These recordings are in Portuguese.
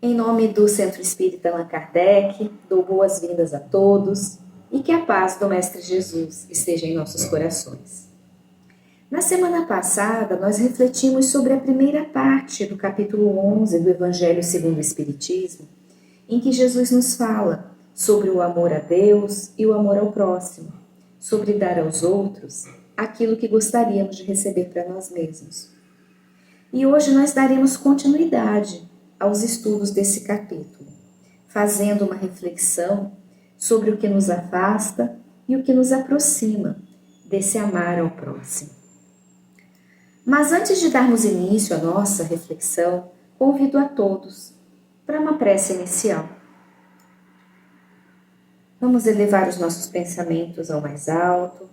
Em nome do Centro Espírita Allan Kardec, dou boas-vindas a todos e que a paz do Mestre Jesus esteja em nossos corações. Na semana passada, nós refletimos sobre a primeira parte do capítulo 11 do Evangelho segundo o Espiritismo, em que Jesus nos fala sobre o amor a Deus e o amor ao próximo, sobre dar aos outros aquilo que gostaríamos de receber para nós mesmos. E hoje nós daremos continuidade aos estudos desse capítulo, fazendo uma reflexão sobre o que nos afasta e o que nos aproxima desse amar ao próximo. Mas antes de darmos início à nossa reflexão, convido a todos para uma prece inicial. Vamos elevar os nossos pensamentos ao mais alto,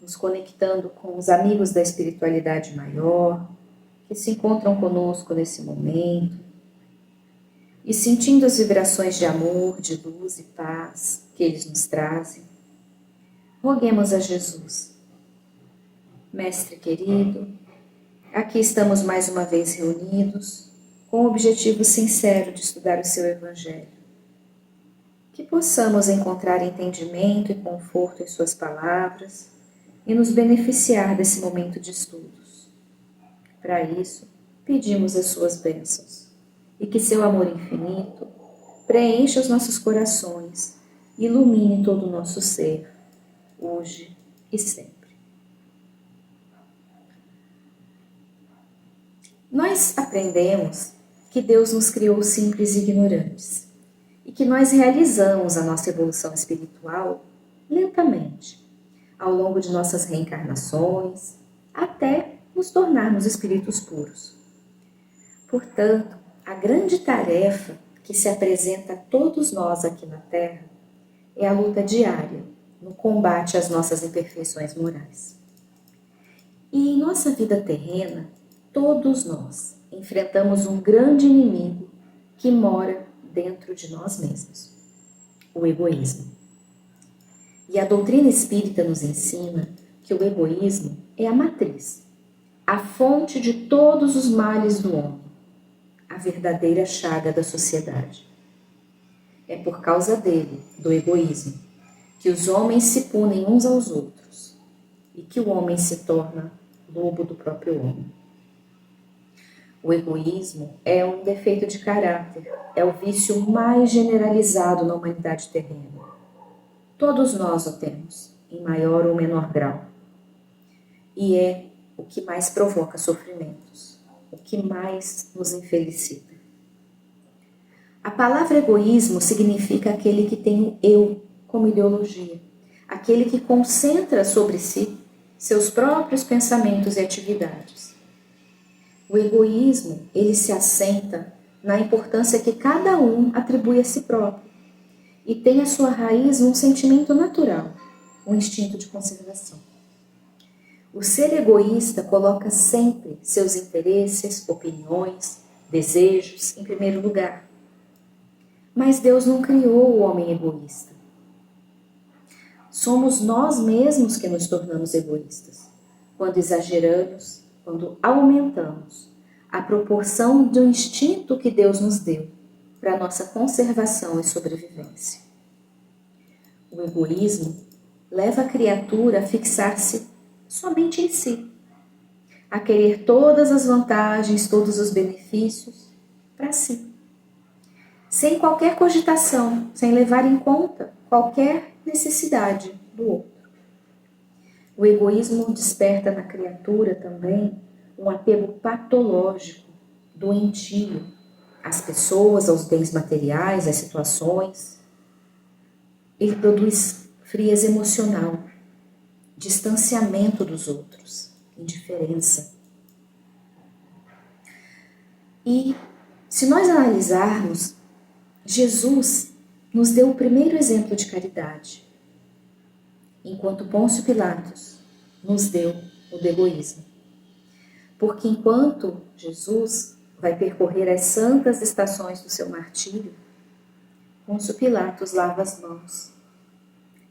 nos conectando com os amigos da espiritualidade maior, que se encontram conosco nesse momento, e sentindo as vibrações de amor, de luz e paz que eles nos trazem, roguemos a Jesus. Mestre querido, aqui estamos mais uma vez reunidos com o objetivo sincero de estudar o seu Evangelho. Que possamos encontrar entendimento e conforto em suas palavras e nos beneficiar desse momento de estudos. Para isso, pedimos as suas bênçãos e que seu amor infinito preencha os nossos corações e ilumine todo o nosso ser, hoje e sempre. Nós aprendemos que Deus nos criou simples e ignorantes e que nós realizamos a nossa evolução espiritual lentamente, ao longo de nossas reencarnações, até nos tornarmos espíritos puros. Portanto, a grande tarefa que se apresenta a todos nós aqui na Terra é a luta diária no combate às nossas imperfeições morais. E em nossa vida terrena, todos nós enfrentamos um grande inimigo que mora dentro de nós mesmos, o egoísmo. E a doutrina espírita nos ensina que o egoísmo é a matriz, a fonte de todos os males do homem, a verdadeira chaga da sociedade. É por causa dele, do egoísmo, que os homens se punem uns aos outros e que o homem se torna lobo do próprio homem. O egoísmo é um defeito de caráter, é o vício mais generalizado na humanidade terrena. Todos nós o temos, em maior ou menor grau. E é o que mais provoca sofrimentos, o que mais nos infelicita. A palavra egoísmo significa aquele que tem o eu como ideologia, aquele que concentra sobre si seus próprios pensamentos e atividades. O egoísmo, ele se assenta na importância que cada um atribui a si próprio e tem a sua raiz num sentimento natural, um instinto de conservação. O ser egoísta coloca sempre seus interesses, opiniões, desejos em primeiro lugar. Mas Deus não criou o homem egoísta. Somos nós mesmos que nos tornamos egoístas, quando exageramos, quando aumentamos a proporção do instinto que Deus nos deu para a nossa conservação e sobrevivência. O egoísmo leva a criatura a fixar-se somente em si, a querer todas as vantagens, todos os benefícios para si, sem qualquer cogitação, sem levar em conta qualquer necessidade do outro. O egoísmo desperta na criatura também um apego patológico, doentio, às pessoas, aos bens materiais, às situações. Ele produz frieza emocional, distanciamento dos outros, indiferença. E se nós analisarmos, Jesus nos deu o primeiro exemplo de caridade, enquanto Pôncio Pilatos nos deu o do egoísmo. Porque enquanto Jesus vai percorrer as santas estações do seu martírio, Pôncio Pilatos lava as mãos,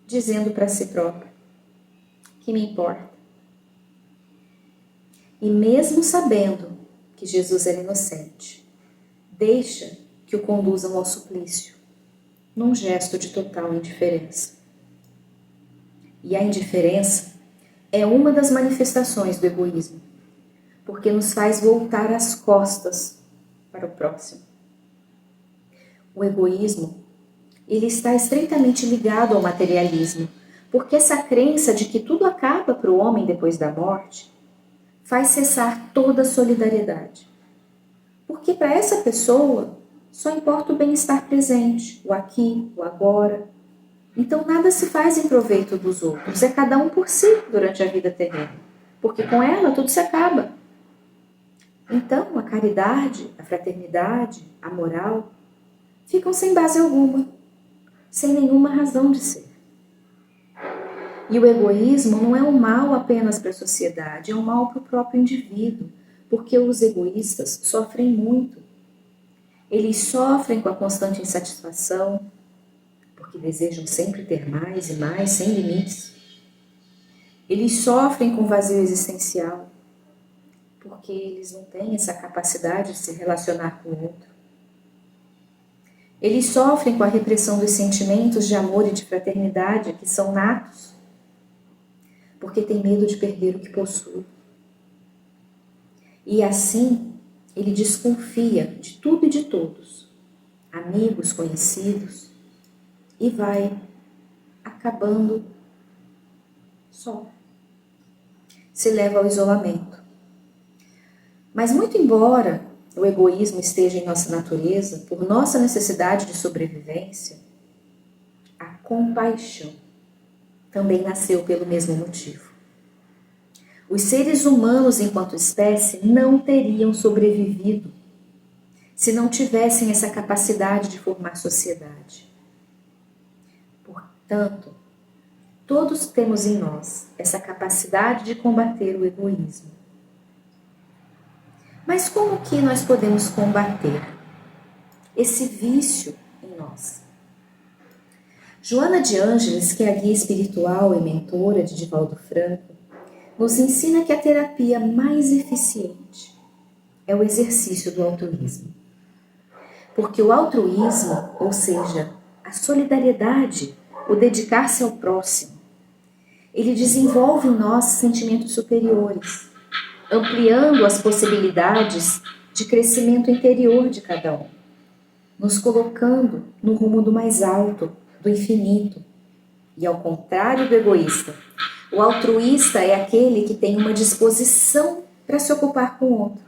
dizendo para si próprio: que me importa? E mesmo sabendo que Jesus era inocente, deixa que o conduzam ao suplício, num gesto de total indiferença. E a indiferença é uma das manifestações do egoísmo, porque nos faz voltar as costas para o próximo. O egoísmo, ele está estreitamente ligado ao materialismo, porque essa crença de que tudo acaba para o homem depois da morte faz cessar toda solidariedade. Porque para essa pessoa só importa o bem-estar presente, o aqui, o agora. Então nada se faz em proveito dos outros, é cada um por si durante a vida terrena, porque com ela tudo se acaba. Então a caridade, a fraternidade, a moral ficam sem base alguma, sem nenhuma razão de ser. E o egoísmo não é um mal apenas para a sociedade, é um mal para o próprio indivíduo, porque os egoístas sofrem muito. Eles sofrem com a constante insatisfação, porque desejam sempre ter mais e mais, sem limites. Eles sofrem com vazio existencial, porque eles não têm essa capacidade de se relacionar com o outro. Eles sofrem com a repressão dos sentimentos de amor e de fraternidade, que são natos, porque têm medo de perder o que possui. E assim, ele desconfia de tudo e de todos, amigos, conhecidos, e vai acabando só. Se leva ao isolamento. Mas muito embora o egoísmo esteja em nossa natureza, por nossa necessidade de sobrevivência, a compaixão também nasceu pelo mesmo motivo. Os seres humanos, enquanto espécie, não teriam sobrevivido se não tivessem essa capacidade de formar sociedade. Portanto, todos temos em nós essa capacidade de combater o egoísmo. Mas como que nós podemos combater esse vício em nós? Joana de Ângeles, que é a guia espiritual e mentora de Divaldo Franco, nos ensina que a terapia mais eficiente é o exercício do altruísmo. Porque o altruísmo, ou seja, a solidariedade, o dedicar-se ao próximo, ele desenvolve em nós sentimentos superiores, ampliando as possibilidades de crescimento interior de cada um, nos colocando no rumo do mais alto, do infinito. E ao contrário do egoísta, o altruísta é aquele que tem uma disposição para se ocupar com o outro,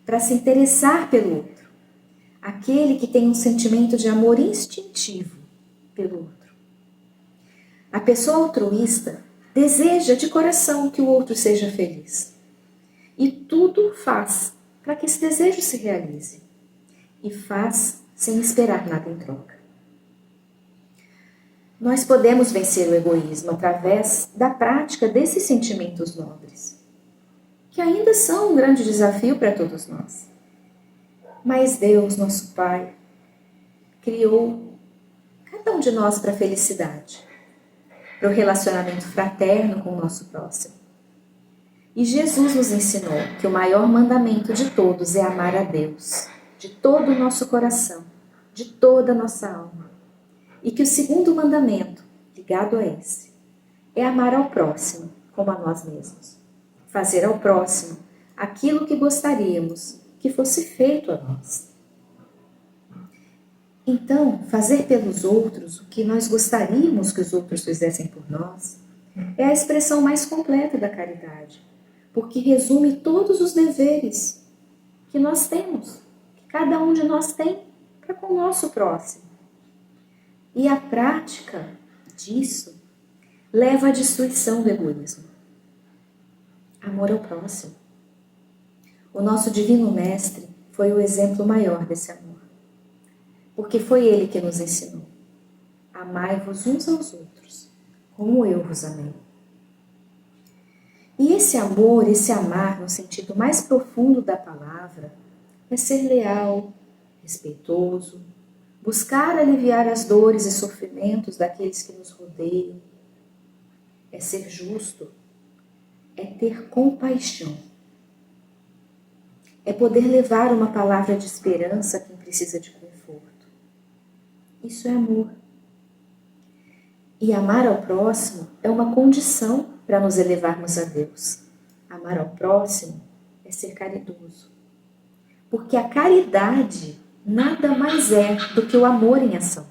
para se interessar pelo outro, aquele que tem um sentimento de amor instintivo pelo outro. A pessoa altruísta deseja de coração que o outro seja feliz. E tudo faz para que esse desejo se realize. E faz sem esperar nada em troca. Nós podemos vencer o egoísmo através da prática desses sentimentos nobres, que ainda são um grande desafio para todos nós. Mas Deus, nosso Pai, criou cada um de nós para a felicidade, para o relacionamento fraterno com o nosso próximo. E Jesus nos ensinou que o maior mandamento de todos é amar a Deus, de todo o nosso coração, de toda a nossa alma. E que o segundo mandamento, ligado a esse, é amar ao próximo como a nós mesmos. Fazer ao próximo aquilo que gostaríamos que fosse feito a nós. Então, fazer pelos outros o que nós gostaríamos que os outros fizessem por nós é a expressão mais completa da caridade, porque resume todos os deveres que nós temos, que cada um de nós tem para com o nosso próximo. E a prática disso leva à destruição do egoísmo. Amor ao próximo. O nosso Divino Mestre foi o exemplo maior desse amor, porque foi ele que nos ensinou: amai-vos uns aos outros, como eu vos amei. E esse amor, esse amar no sentido mais profundo da palavra, é ser leal, respeitoso, buscar aliviar as dores e sofrimentos daqueles que nos rodeiam, é ser justo, é ter compaixão, é poder levar uma palavra de esperança a quem precisa de conforto. Isso é amor. E amar ao próximo é uma condição para nos elevarmos a Deus. Amar ao próximo é ser caridoso. Porque a caridade nada mais é do que o amor em ação.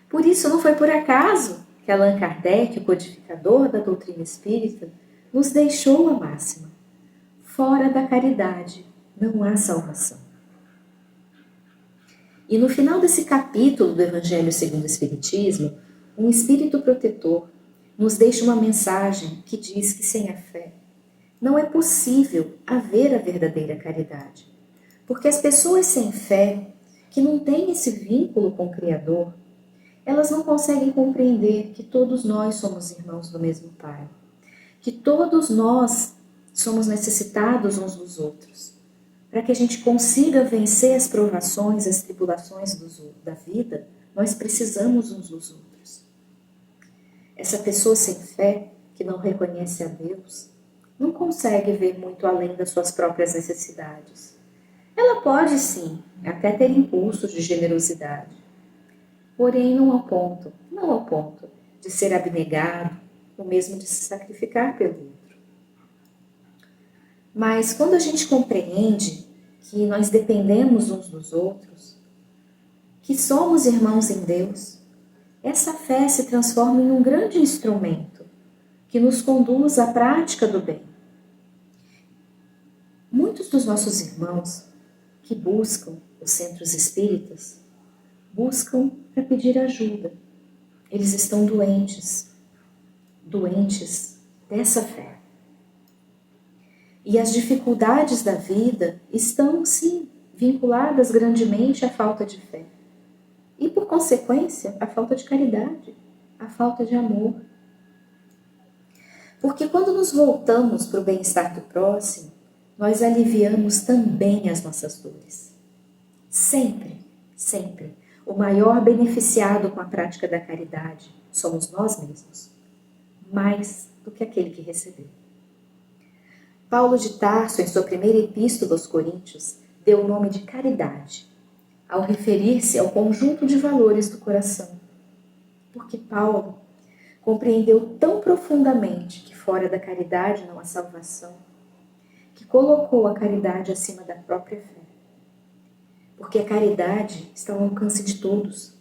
Por isso, não foi por acaso que Allan Kardec, o codificador da doutrina espírita, nos deixou a máxima: fora da caridade não há salvação. E no final desse capítulo do Evangelho segundo o Espiritismo, um espírito protetor nos deixa uma mensagem que diz que sem a fé não é possível haver a verdadeira caridade. Porque as pessoas sem fé, que não têm esse vínculo com o Criador, elas não conseguem compreender que todos nós somos irmãos do mesmo Pai, que todos nós somos necessitados uns dos outros. Para que a gente consiga vencer as provações, as tribulações da vida, nós precisamos uns dos outros. Essa pessoa sem fé, que não reconhece a Deus, não consegue ver muito além das suas próprias necessidades. Ela pode, sim, até ter impulsos de generosidade, porém não ao ponto de ser abnegado, ou mesmo de se sacrificar pelo outro. Mas quando a gente compreende que nós dependemos uns dos outros, que somos irmãos em Deus, essa fé se transforma em um grande instrumento que nos conduz à prática do bem. Muitos dos nossos irmãos que buscam os centros espíritas, buscam para pedir ajuda. Eles estão doentes dessa fé. E as dificuldades da vida estão, sim, vinculadas grandemente à falta de fé. E, por consequência, à falta de caridade, à falta de amor. Porque quando nos voltamos para o bem-estar do próximo, nós aliviamos também as nossas dores. Sempre, sempre, o maior beneficiado com a prática da caridade somos nós mesmos, mais do que aquele que recebeu. Paulo de Tarso, em sua primeira epístola aos Coríntios, deu o nome de caridade, ao referir-se ao conjunto de valores do coração. Porque Paulo compreendeu tão profundamente que fora da caridade não há salvação, que colocou a caridade acima da própria fé. Porque a caridade está ao alcance de todos,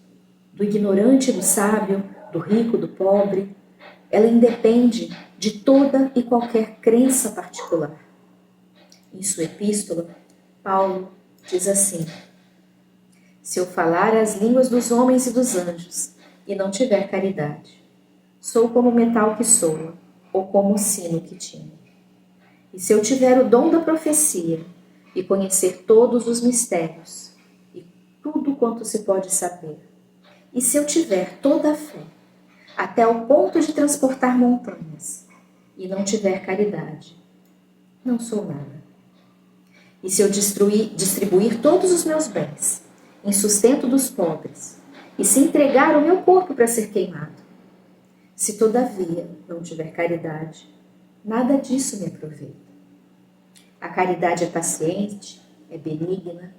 do ignorante e do sábio, do rico, do pobre. Ela independe de toda e qualquer crença particular. Em sua epístola, Paulo diz assim: se eu falar as línguas dos homens e dos anjos e não tiver caridade, sou como o metal que soa ou como o sino que tine. E se eu tiver o dom da profecia e conhecer todos os mistérios e tudo quanto se pode saber, e se eu tiver toda a fé, até o ponto de transportar montanhas, e não tiver caridade, não sou nada. E se eu distribuir todos os meus bens em sustento dos pobres, e se entregar o meu corpo para ser queimado, se todavia não tiver caridade, nada disso me aproveita. A caridade é paciente, é benigna,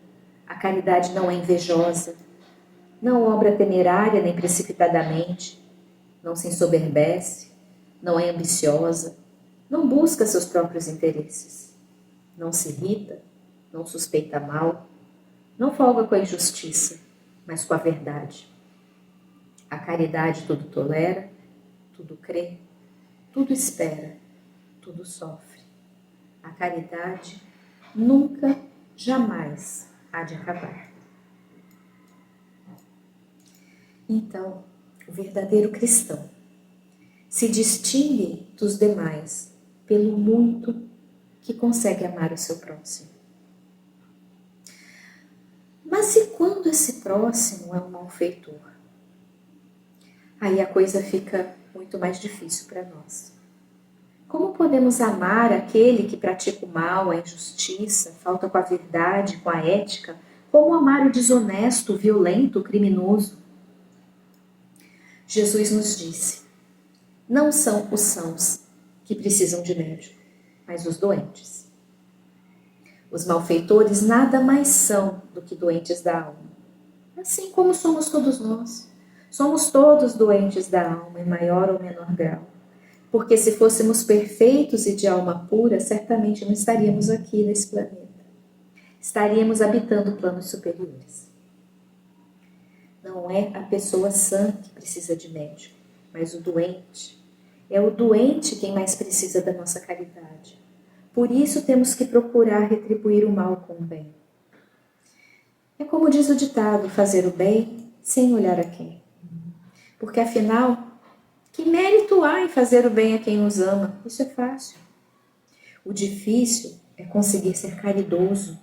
a caridade não é invejosa, não obra temerária nem precipitadamente, não se ensoberbece, não é ambiciosa, não busca seus próprios interesses, não se irrita, não suspeita mal, não folga com a injustiça, mas com a verdade. A caridade tudo tolera, tudo crê, tudo espera, tudo sofre. A caridade nunca, jamais há de acabar. Então, o verdadeiro cristão se distingue dos demais pelo muito que consegue amar o seu próximo. Mas e quando esse próximo é um malfeitor? Aí a coisa fica muito mais difícil para nós. Como podemos amar aquele que pratica o mal, a injustiça, falta com a verdade, com a ética? Como amar o desonesto, o violento, o criminoso? Jesus nos disse: não são os sãos que precisam de médico, mas os doentes. Os malfeitores nada mais são do que doentes da alma. assim como somos todos nós. Somos todos doentes da alma, em maior ou menor grau. Porque se fôssemos perfeitos e de alma pura, certamente não estaríamos aqui nesse planeta. Estaríamos habitando planos superiores. Não é a pessoa sã que precisa de médico, mas o doente. É o doente quem mais precisa da nossa caridade. Por isso temos que procurar retribuir o mal com o bem. É como diz o ditado, fazer o bem sem olhar a quem. Porque afinal, que mérito há em fazer o bem a quem nos ama? Isso é fácil. O difícil é conseguir ser caridoso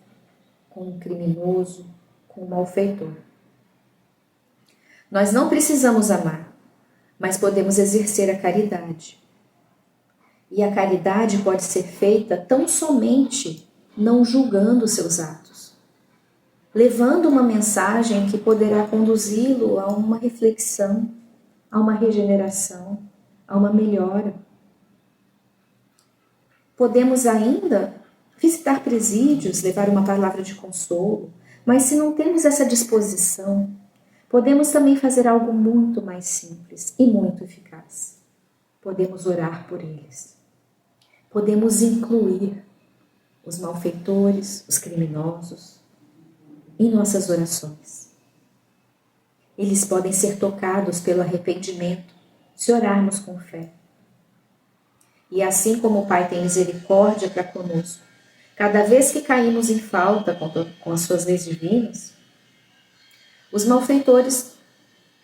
com o criminoso, com o malfeitor. Nós não precisamos amar, mas podemos exercer a caridade. E a caridade pode ser feita tão somente não julgando seus atos, levando uma mensagem que poderá conduzi-lo a uma reflexão, a uma regeneração, a uma melhora. Podemos ainda visitar presídios, levar uma palavra de consolo, mas se não temos essa disposição, podemos também fazer algo muito mais simples e muito eficaz. Podemos orar por eles. Podemos incluir os malfeitores, os criminosos, em nossas orações. Eles podem ser tocados pelo arrependimento, se orarmos com fé. E assim como o Pai tem misericórdia para conosco, cada vez que caímos em falta com as suas leis divinas, os malfeitores,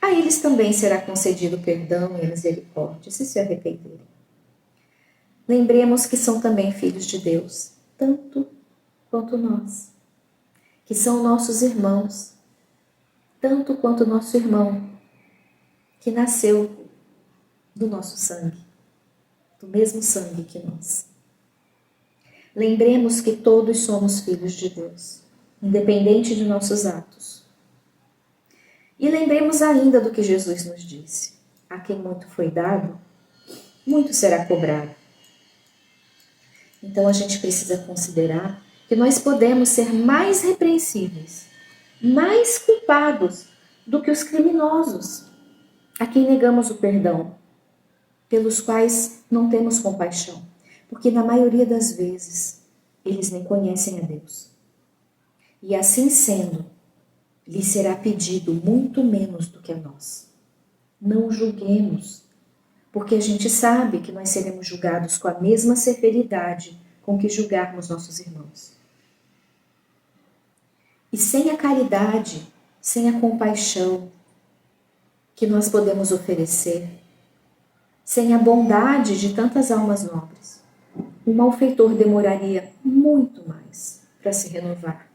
a eles também será concedido o perdão e a misericórdia, se arrependerem. Lembremos que são também filhos de Deus, tanto quanto nós, que são nossos irmãos, tanto quanto nosso irmão, que nasceu do nosso sangue, do mesmo sangue que nós. Lembremos que todos somos filhos de Deus, independente de nossos atos. E lembremos ainda do que Jesus nos disse: a quem muito foi dado, muito será cobrado. Então a gente precisa considerar que nós podemos ser mais repreensíveis, mais culpados do que os criminosos, a quem negamos o perdão, pelos quais não temos compaixão, porque na maioria das vezes eles nem conhecem a Deus. E assim sendo, lhes será pedido muito menos do que a nós. Não julguemos, porque a gente sabe que nós seremos julgados com a mesma severidade com que julgarmos nossos irmãos. E sem a caridade, sem a compaixão que nós podemos oferecer, sem a bondade de tantas almas nobres, o malfeitor demoraria muito mais para se renovar.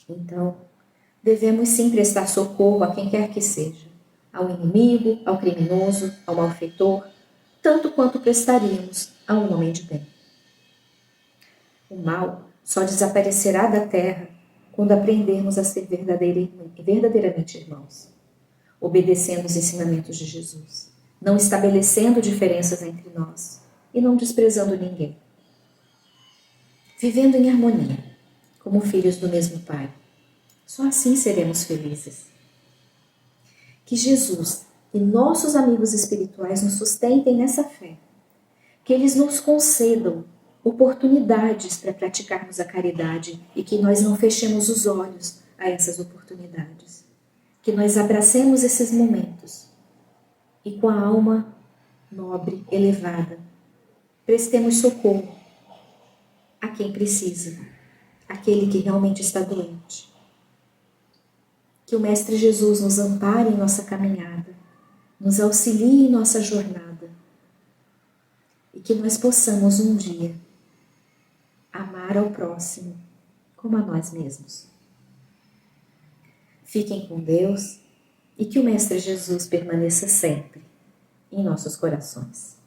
Então, devemos sim prestar socorro a quem quer que seja, ao inimigo, ao criminoso, ao malfeitor, tanto quanto prestaríamos a um homem de bem. O mal só desaparecerá da terra quando aprendermos a ser verdadeiramente irmãos, obedecendo os ensinamentos de Jesus, não estabelecendo diferenças entre nós e não desprezando ninguém. Vivendo em harmonia, como filhos do mesmo Pai. Só assim seremos felizes. Que Jesus e nossos amigos espirituais nos sustentem nessa fé. Que eles nos concedam oportunidades para praticarmos a caridade e que nós não fechemos os olhos a essas oportunidades. Que nós abracemos esses momentos e com a alma nobre, elevada, prestemos socorro a quem precisa, aquele que realmente está doente. Que o Mestre Jesus nos ampare em nossa caminhada, nos auxilie em nossa jornada e que nós possamos um dia amar ao próximo como a nós mesmos. Fiquem com Deus e que o Mestre Jesus permaneça sempre em nossos corações.